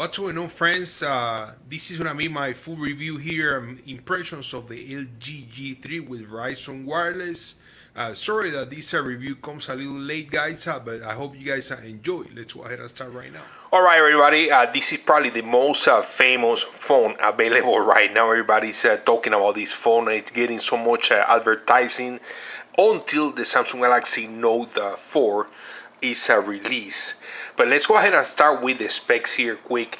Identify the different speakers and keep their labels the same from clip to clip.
Speaker 1: What's going on, friends? This is gonna be my full review here, impressions of the LG G3 with Verizon Wireless. Sorry that this review comes a little late, guys, but I hope you guys enjoy. Let's go ahead and start right now.
Speaker 2: All right, everybody. This is probably the most famous phone available right now. Everybody's talking about this phone. It's getting so much advertising until the Samsung Galaxy Note 4 is released. But let's go ahead and start with the specs here quick.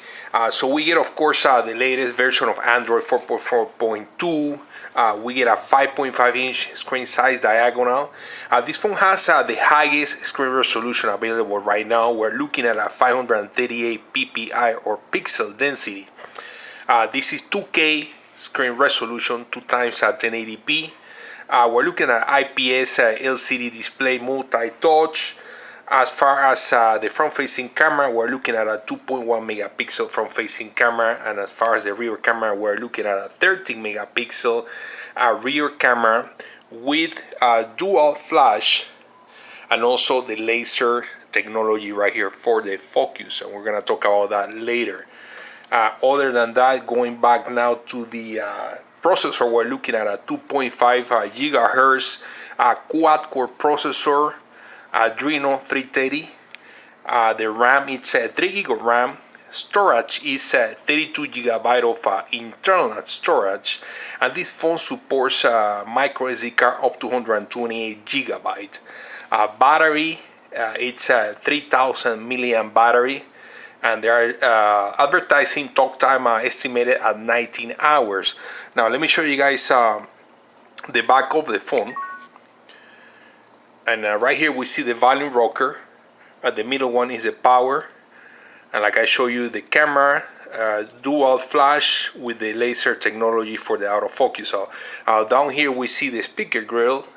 Speaker 2: So we get, of course, the latest version of Android 4.4.2. We get a 5.5-inch screen size diagonal. This phone has the highest screen resolution available right now. We're looking at a 538 ppi or pixel density. This is 2K screen resolution, 2 times 1080p. We're looking at IPS LCD display, multi-touch. As far as the front-facing camera, we're looking at a 2.1 megapixel front-facing camera, and as far as the rear camera, we're looking at a 13 megapixel rear camera with dual flash and also the laser technology right here for the focus, and we're gonna talk about that later. Other than that, going back now to the processor, we're looking at a 2.5 gigahertz quad-core processor. Adreno 330. The RAM is 3 gig of RAM. Storage is 32 gigabyte of internal storage, and this phone supports micro SD card up to 128 gigabytes. Battery, it's a 3000 milliamp battery, and they are advertising talk time estimated at 19 hours. Now let me show you guys the back of the phone. And right here we see the volume rocker. The middle one is the power, and like I show you, the camera, dual flash with the laser technology for the autofocus. So down here we see the speaker grill.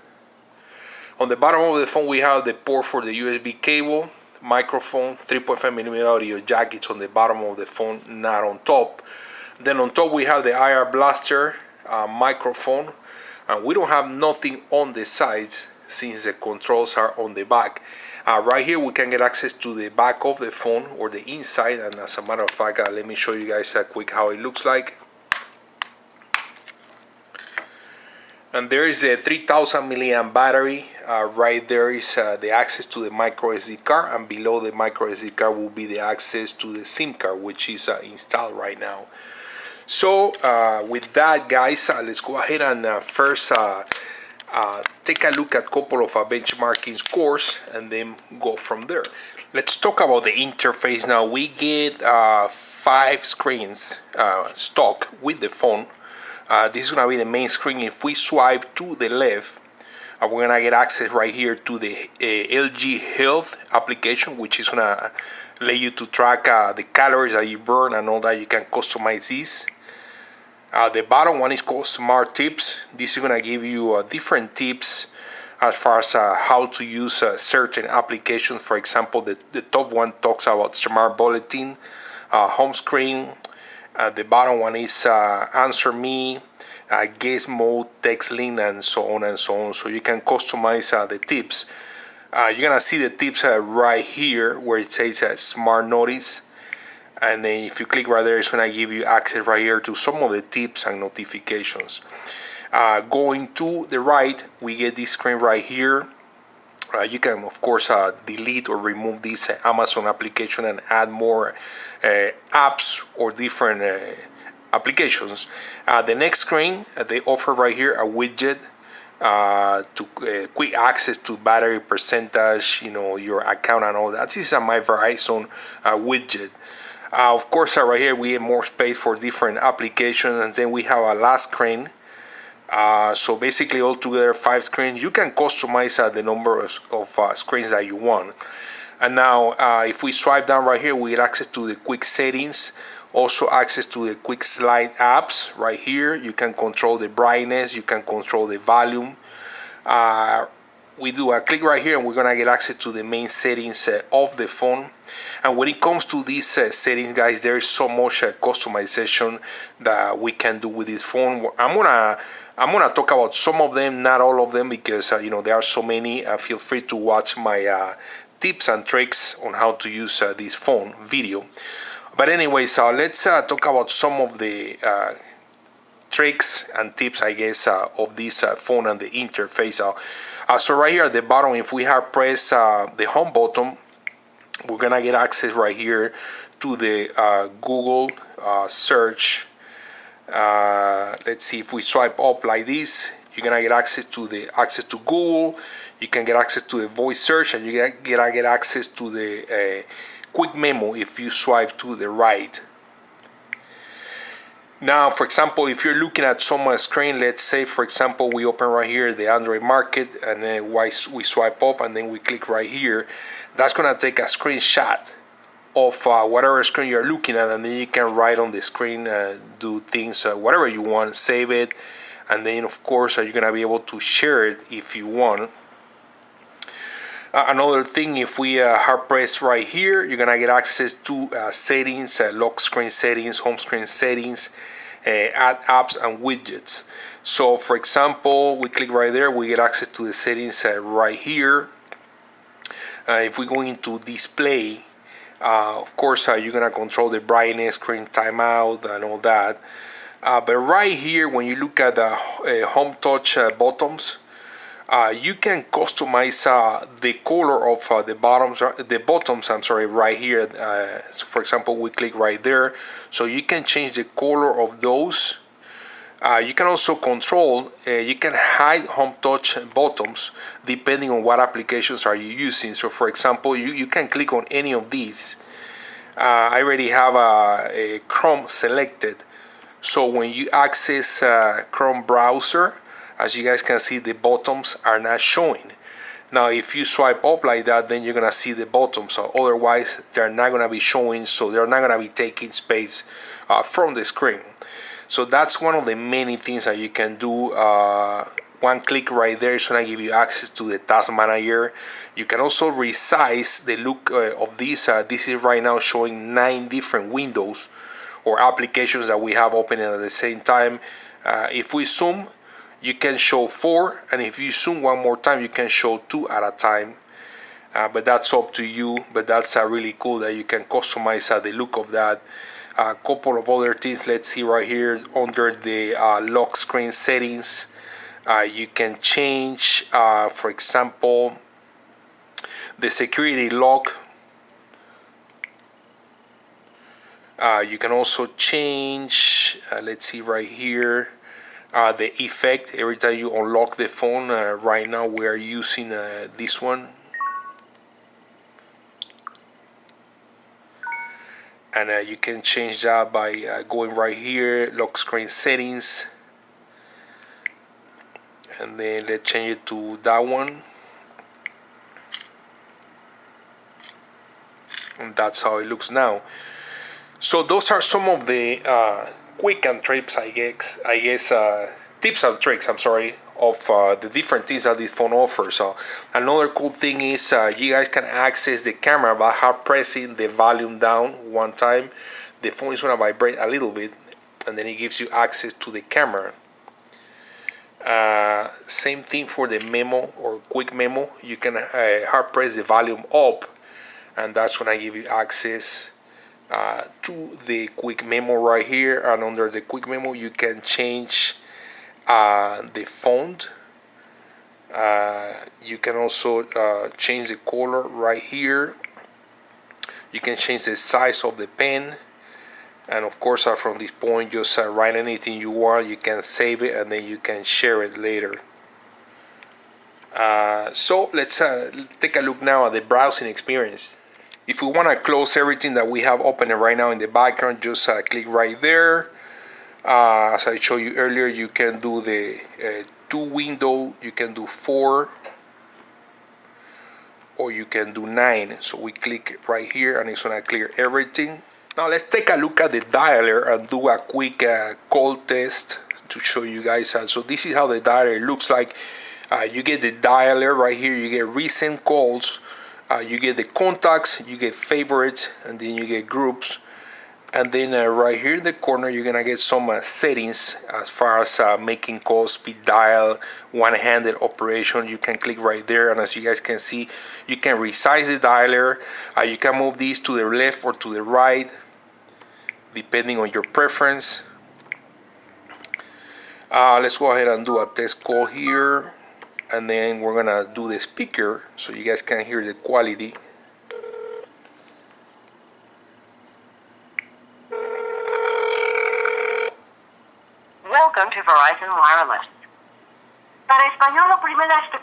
Speaker 2: On the bottom of the phone we have the port for the USB cable, microphone, 3.5mm audio jack. It's on the bottom of the phone, not on top. Then on top we have the IR blaster, microphone, and we don't have nothing on the sides since the controls are on the back. Right here we can get access to the back of the phone or the inside, and as a matter of fact, let me show you guys quick how it looks like. And there is a 3000 milliamp battery. Right there is the access to the micro SD card, and below the micro SD card will be the access to the SIM card, which is installed right now. So with that, guys, let's go ahead and first take a look at a couple of benchmarking scores and then go from there. Let's talk about the interface now. We get 5 screens stock with the phone. This is gonna be the main screen. If we swipe to the left, we're gonna get access right here to the LG Health application, which is gonna let you to track the calories that you burn and all that. You can customize these. The bottom one is called Smart Tips. This is going to give you different tips as far as how to use certain applications. For example, the top one talks about Smart Bulletin, home screen. The bottom one is Answer Me, Guest Mode, Text Link, and so on and so on. So you can customize the tips. You're going to see the tips right here where it says Smart Notice. And then if you click right there, it's going to give you access right here to some of the tips and notifications. Going to the right, we get this screen right here. You can, of course, delete or remove this Amazon application and add more apps or different applications. The next screen, they offer right here a widget to quick access to battery percentage, your account and all that. This is my Verizon widget. Of course, right here we have more space for different applications, and then we have a last screen. So basically altogether 5 screens. You can customize the number of screens that you want. And now if we swipe down right here, we get access to the quick settings, also access to the quick slide apps right here. You can control the brightness, you can control the volume. We do a click right here and we're gonna get access to the main settings of the phone. And when it comes to these settings, guys, there is so much customization that we can do with this phone. I'm gonna talk about some of them, not all of them, because there are so many. Feel free to watch my tips and tricks on how to use this phone video. But anyways, let's talk about some of the tricks and tips, I guess, of this phone and the interface. So right here at the bottom, if we have pressed the home button, we're gonna get access right here to the Google search. Let's see, if we swipe up like this, you're gonna get access to Google. You can get access to the voice search, and you get access to the quick memo if you swipe to the right. Now, for example, if you're looking at someone's screen, let's say, for example, we open right here the Android market, and then we swipe up, and then we click right here. That's gonna take a screenshot of whatever screen you're looking at, and then you can write on the screen, do things, whatever you want, save it, and then of course you're gonna be able to share it if you want. Another thing, if we hard press right here, you're gonna get access to settings, lock screen settings, home screen settings, add apps and widgets. So for example, we click right there, we get access to the settings right here. If we go into display, of course you're gonna control the brightness, screen timeout, and all that. But right here, when you look at the home touch buttons, you can customize the color of the buttons. I'm sorry, right here. So for example, we click right there, so you can change the color of those. You can also control. You can hide home touch buttons depending on what applications are you using. So for example, you can click on any of these. I already have a Chrome selected. So when you access Chrome browser, as you guys can see, the buttons are not showing. Now if you swipe up like that, then you're gonna see the buttons. So otherwise they're not gonna be showing, so they're not gonna be taking space from the screen. So that's one of the many things that you can do. One click right there is gonna give you access to the task manager. You can also resize the look of this. This is right now showing 9 different windows or applications that we have open at the same time. If we zoom, you can show 4, and if you zoom one more time, you can show 2 at a time. But that's up to you. But that's really cool that you can customize the look of that. A couple of other things. Let's see right here under the lock screen settings. You can change, for example, the security lock. You can also change, let's see right here, the effect every time you unlock the phone. Right now we are using this one. And you can change that by going right here, lock screen settings. And then let's change it to that one. And that's how it looks now. So those are some of the quick and tips, I guess, tips and tricks, I'm sorry, of the different things that this phone offers. So another cool thing is you guys can access the camera by hard pressing the volume down one time. The phone is going to vibrate a little bit, and then it gives you access to the camera. Same thing for the memo or quick memo. You can hard press the volume up, and that's when I give you access to the quick memo right here. And under the quick memo, you can change the font. You can also change the color right here. You can change the size of the pen. And of course, from this point, just write anything you want. You can save it, and then you can share it later. So let's take a look now at the browsing experience. If we want to close everything that we have open right now in the background, just click right there. As I showed you earlier, you can do the 2 window, you can do 4, or you can do 9. So we click right here, and it's going to clear everything. Now let's take a look at the dialer and do a quick call test to show you guys. So this is how the dialer looks like. You get the dialer right here, you get recent calls, you get the contacts, you get favorites, and then you get groups. And then right here in the corner, you're gonna get some settings as far as making calls, speed dial, one-handed operation. You can click right there, and as you guys can see, you can resize the dialer. You can move these to the left or to the right. depending on your preference. Let's go ahead and do a test call here, and then we're gonna do the speaker so you guys can hear the quality.
Speaker 3: Welcome to Verizon Wireless. Para español oprime este.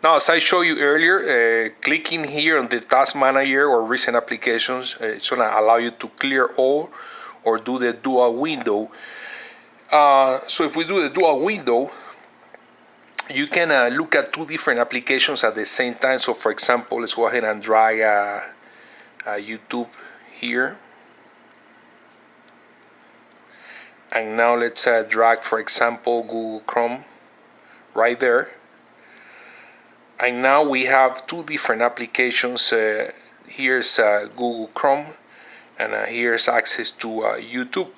Speaker 2: Now, as I showed you earlier, clicking here on the Task Manager or Recent Applications, it's gonna allow you to clear all or do the dual window. So if we do the dual window, you can look at two different applications at the same time. So for example, let's go ahead and drag YouTube here. And now let's drag, for example, Google Chrome right there. And now we have two different applications. Here's Google Chrome, and here's access to YouTube.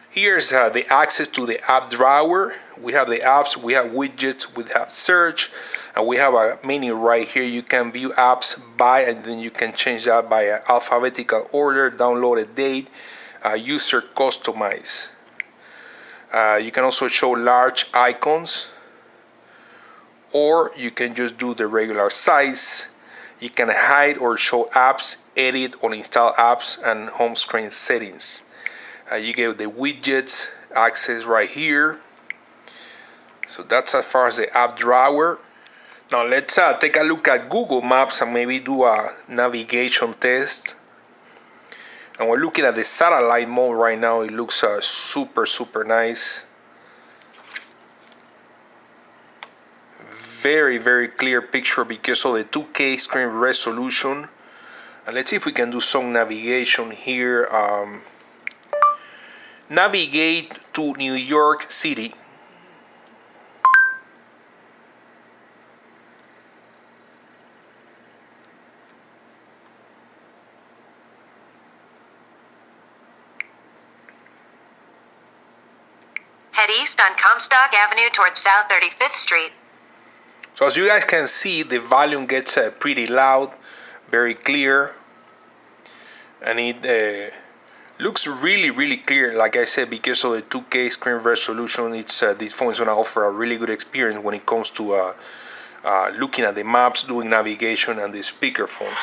Speaker 2: Here's the access to the app drawer. We have the apps, we have widgets, we have search, and we have a menu right here. You can view apps by, and then you can change that by alphabetical order, downloaded date, user customize. You can also show large icons, or you can just do the regular size. You can hide or show apps, edit or install apps, and home screen settings. You get the widgets access right here. So that's as far as the app drawer. Now let's take a look at Google Maps and maybe do a navigation test. And we're looking at the satellite mode right now. It looks super nice. Very clear picture because of the 2K screen resolution. And let's see if we can do some navigation here. Navigate to New York City.
Speaker 3: Head east on Comstock Avenue towards South 35th Street.
Speaker 2: So as you guys can see, the volume gets pretty loud, very clear, and it looks really clear. Like I said, because of the 2K screen resolution, it's this phone is gonna offer a really good experience when it comes to looking at the maps, doing navigation, and the speakerphone.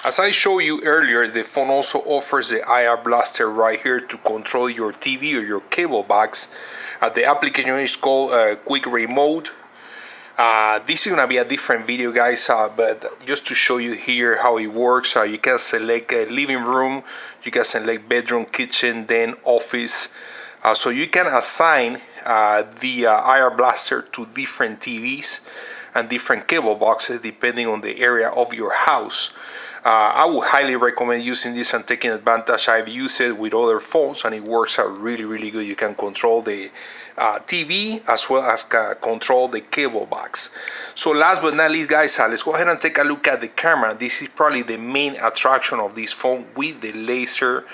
Speaker 2: As I showed you earlier, the phone also offers the IR blaster right here to control your TV or your cable box. The application is called Quick Remote. This is gonna be a different video, guys, but just to show you here how it works. You can select living room, you can select bedroom, kitchen, then office. So you can assign the IR blaster to different TVs and different cable boxes depending on the area of your house. I would highly recommend using this and taking advantage. I've used it with other phones and it works out really good. You can control the TV as well as control the cable box. So last but not least, guys, let's go ahead and take a look at the camera. This is probably the main attraction of this phone with the laser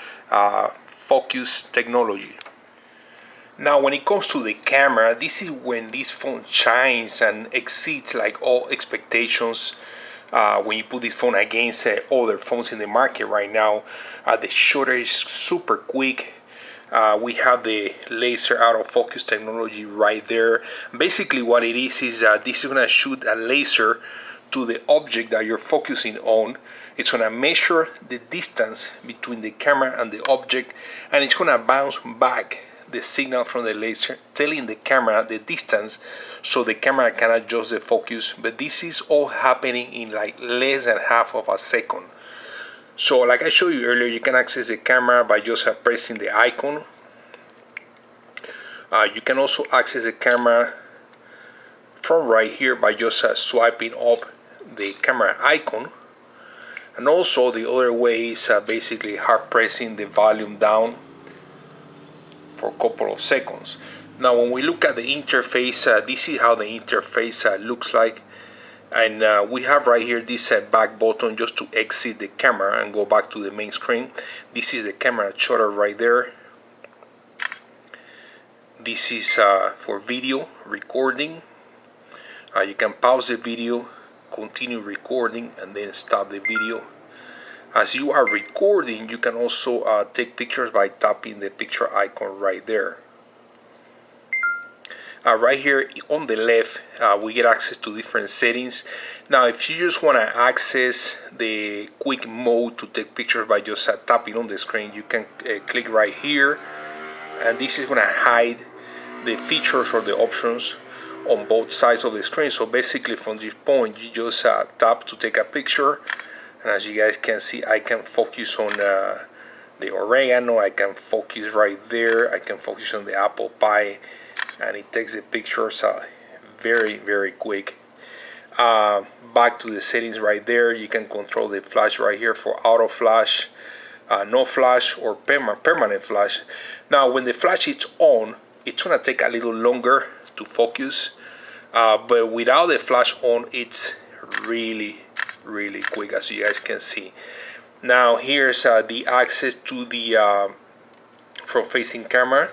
Speaker 2: focus technology. Now when it comes to the camera, this is when this phone shines and exceeds like all expectations. When you put this phone against other phones in the market right now, the shutter is super quick. We have the laser autofocus technology right there. Basically what it is this is going to shoot a laser to the object that you're focusing on. It's going to measure the distance between the camera and the object, and it's going to bounce back the signal from the laser, telling the camera the distance so the camera can adjust the focus. But this is all happening in like less than half of a second. So like I showed you earlier, you can access the camera by just pressing the icon. You can also access the camera from right here by just swiping up the camera icon. And also the other way is basically hard pressing the volume down for a couple of seconds. Now when we look at the interface, this is how the interface looks like. And we have right here this back button just to exit the camera and go back to the main screen. This is the camera shutter right there. This is for video recording. You can pause the video, continue recording, and then stop the video. As you are recording, you can also take pictures by tapping the picture icon right there. Right here on the left, we get access to different settings. Now if you just want to access the quick mode to take pictures by just tapping on the screen, you can click right here, and this is going to hide the features or the options on both sides of the screen. So basically from this point you just tap to take a picture, and as you guys can see, I can focus on the oregano, I can focus right there, I can focus on the apple pie, and it takes the pictures very quick. Back to the settings right there, you can control the flash right here for auto flash, no flash, or permanent flash. Now when the flash is on, it's gonna take a little longer to focus, but without the flash on, it's really quick, as you guys can see. Now here's the access to the front facing camera.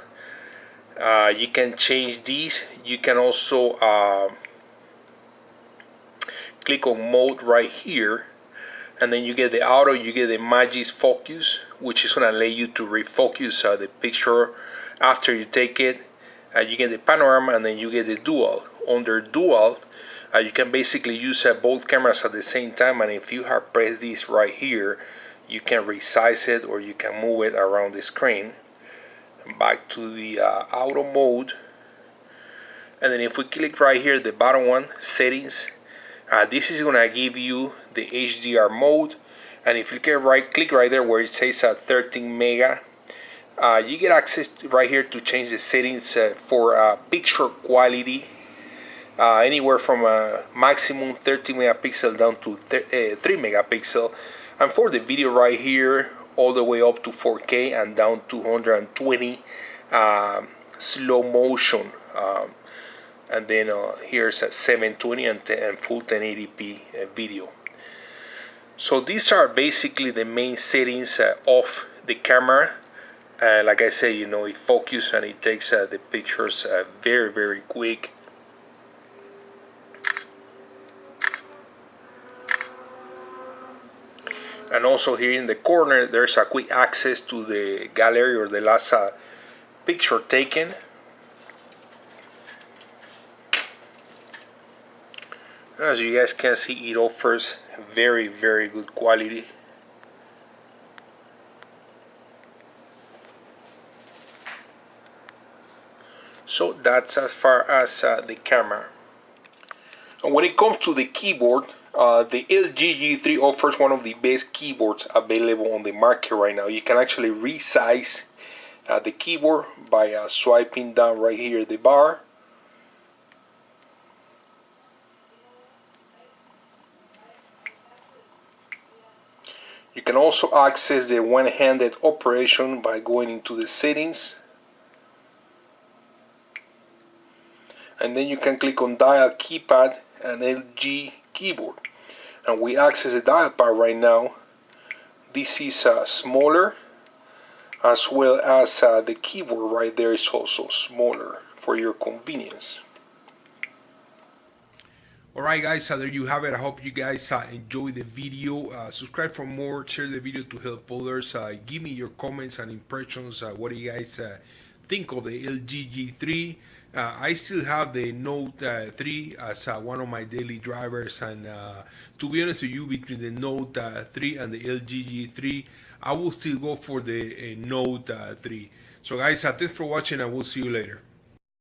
Speaker 2: You can change these. You can also click on mode right here, and then you get the auto, you get the magic focus, which is going to allow you to refocus the picture after you take it. You get the panorama, and then you get the dual. Under dual, you can basically use both cameras at the same time, and if you have pressed this right here, you can resize it or you can move it around the screen. Back to the auto mode, and then if we click right here, the bottom one, settings, this is going to give you the HDR mode. And if you click right there where it says 13 mega, you get access right here to change the settings for picture quality, anywhere from a maximum 30 megapixel down to 3 megapixel, and for the video right here, all the way up to 4K and down to 120 slow motion, and then here's a 720 and full 1080p video. So these are basically the main settings of the camera. Like I say, you know, it focuses and it takes the pictures very quick. And also here in the corner, there's a quick access to the gallery or the last picture taken. As you guys can see, it offers very good quality. So that's as far as the camera. And when it comes to the keyboard, the LG G3 offers one of the best keyboards available on the market right now. You can actually resize the keyboard by swiping down right here the bar. You can also access the one-handed operation by going into the settings. And then you can click on dial keypad and LG keyboard, and we access the dial pad right now. This is smaller, as well as the keyboard right there is also smaller for your convenience.
Speaker 1: Alright guys, there you have it. I hope you guys enjoyed the video. Subscribe for more, share the video to help others. Give me your comments and impressions. What do you guys think of the LG G3? I still have the Note 3 as one of my daily drivers, and to be honest with you, between the Note 3 and the LG G3, I will still go for the Note 3. So guys, thanks for watching, and we'll see you later.